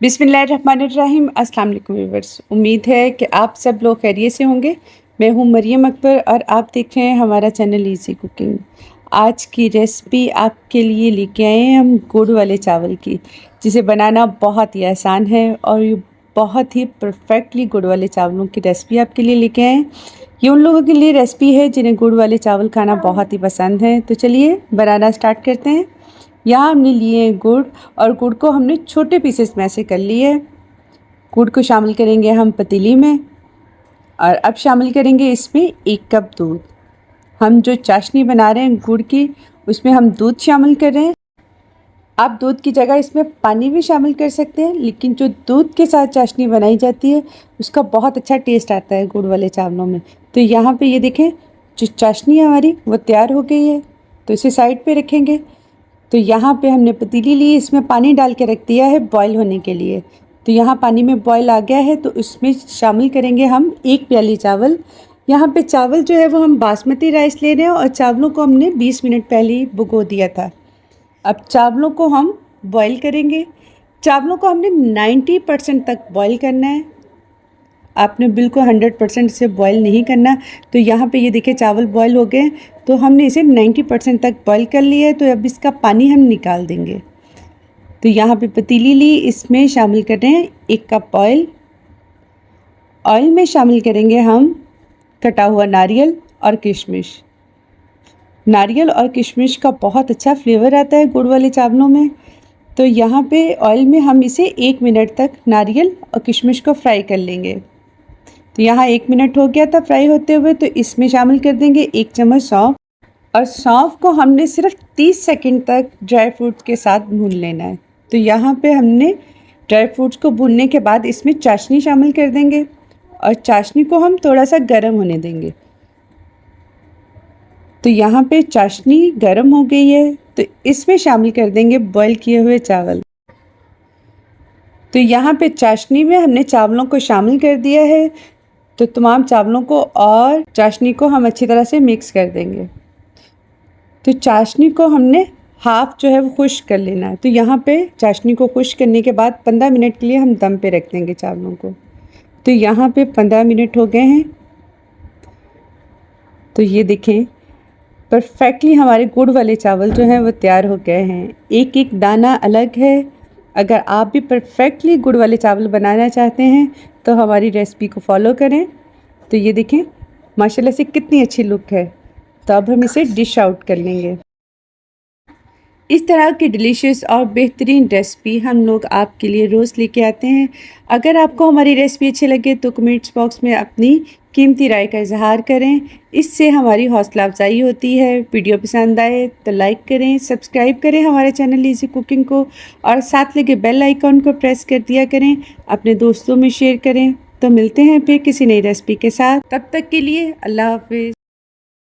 बिस्मिल्लाहिर्रहमानिर्रहीम। अस्सलाम वालेकुम व्यूअर्स। उम्मीद है कि आप सब लोग खैरियत से होंगे। मैं हूं मरियम अकबर और आप देख रहे हैं हमारा चैनल इजी कुकिंग। आज की रेसिपी आपके लिए लेके आए हैं हम गुड़ वाले चावल की, जिसे बनाना बहुत ही आसान है और ये बहुत ही परफेक्टली गुड़ वाले चावलों की रेसिपी आपके लिए लेके आए हैं। ये उन लोगों के लिए रेसिपी है जिन्हें गुड़ वाले चावल खाना बहुत ही पसंद है। तो चलिए बनाना स्टार्ट करते हैं। यहाँ हमने लिए हैं गुड़, और गुड़ को हमने छोटे पीसेस में ऐसे कर लिए है। गुड़ को शामिल करेंगे हम पतीली में, और अब शामिल करेंगे इसमें 1 कप दूध। हम जो चाशनी बना रहे हैं गुड़ की, उसमें हम दूध शामिल कर रहे हैं। आप दूध की जगह इसमें पानी भी शामिल कर सकते हैं, लेकिन जो दूध के साथ चाशनी बनाई जाती है उसका बहुत अच्छा टेस्ट आता है गुड़ वाले चावलों में। तो यहाँ पे ये देखें, जो चाशनी हमारी वो तैयार हो गई है, तो इसे साइड पे रखेंगे। तो यहाँ पे हमने पतीली ली, इसमें पानी डाल के रख दिया है बॉईल होने के लिए। तो यहाँ पानी में बॉईल आ गया है, तो इसमें शामिल करेंगे हम 1 प्याली चावल। यहाँ पे चावल जो है वो हम बासमती राइस ले रहे हैं, और चावलों को हमने 20 मिनट पहले ही भिगो दिया था। अब चावलों को हम बॉईल करेंगे। चावलों को हमने 90% तक बॉईल करना है, आपने बिल्कुल 100% से बॉईल नहीं करना। तो यहाँ पे ये देखिए चावल बॉईल हो गए, तो हमने इसे 90% तक बॉईल कर लिया है। तो अब इसका पानी हम निकाल देंगे। तो यहाँ पे पतीली ली, इसमें शामिल कर रहे हैं 1 कप ऑयल। ऑयल में शामिल करेंगे हम कटा हुआ नारियल और किशमिश। नारियल और किशमिश का बहुत अच्छा फ्लेवर आता है गुड़ वाले चावलों में। तो यहाँ पे ऑयल में हम इसे 1 मिनट तक नारियल और किशमिश को फ्राई कर लेंगे। तो यहाँ 1 मिनट हो गया था फ्राई होते हुए। तो इसमें शामिल कर देंगे 1 चम्मच सौंफ, और सौंफ को हमने सिर्फ 30 सेकंड तक ड्राई फ्रूट्स के साथ भून लेना है। तो यहाँ पे हमने ड्राई फ्रूट्स को भूनने के बाद इसमें चाशनी शामिल कर देंगे, और चाशनी को हम थोड़ा सा गर्म होने देंगे। तो यहाँ पे चाशनी गर्म हो गई है, तो इसमें शामिल कर देंगे बॉईल किए हुए चावल। तो यहाँ पे चाशनी में हमने चावलों को शामिल कर दिया है। तो तमाम चावलों को और चाशनी को हम अच्छी तरह से मिक्स कर देंगे। तो चाशनी को हमने हाफ़ जो है वो खुश्क कर लेना है। तो यहाँ पे चाशनी को खुश्क करने के बाद 15 मिनट के लिए हम दम पे रख देंगे चावलों को। तो यहाँ पे 15 मिनट हो गए हैं। तो ये देखें, परफेक्टली हमारे गुड़ वाले चावल जो हैं वो तैयार हो गए हैं। एक एक दाना अलग है। अगर आप भी परफेक्टली गुड़ वाले चावल बनाना चाहते हैं तो हमारी रेसिपी को फॉलो करें। तो ये देखें माशाल्लाह से कितनी अच्छी लुक है। तो अब हम इसे डिश आउट कर लेंगे। इस तरह की डिलीशियस और बेहतरीन रेसिपी हम लोग आपके लिए रोज़ लेके आते हैं। अगर आपको हमारी रेसिपी अच्छी लगे तो कमेंट्स बॉक्स में अपनी कीमती राय का इजहार करें, इससे हमारी हौसला अफजाई होती है। वीडियो पसंद आए तो लाइक करें, सब्सक्राइब करें हमारे चैनल इजी कुकिंग को, और साथ लगे बेल आइकॉन को प्रेस कर दिया करें। अपने दोस्तों में शेयर करें। तो मिलते हैं फिर किसी नई रेसिपी के साथ। तब तक के लिए अल्लाह हाफिज़।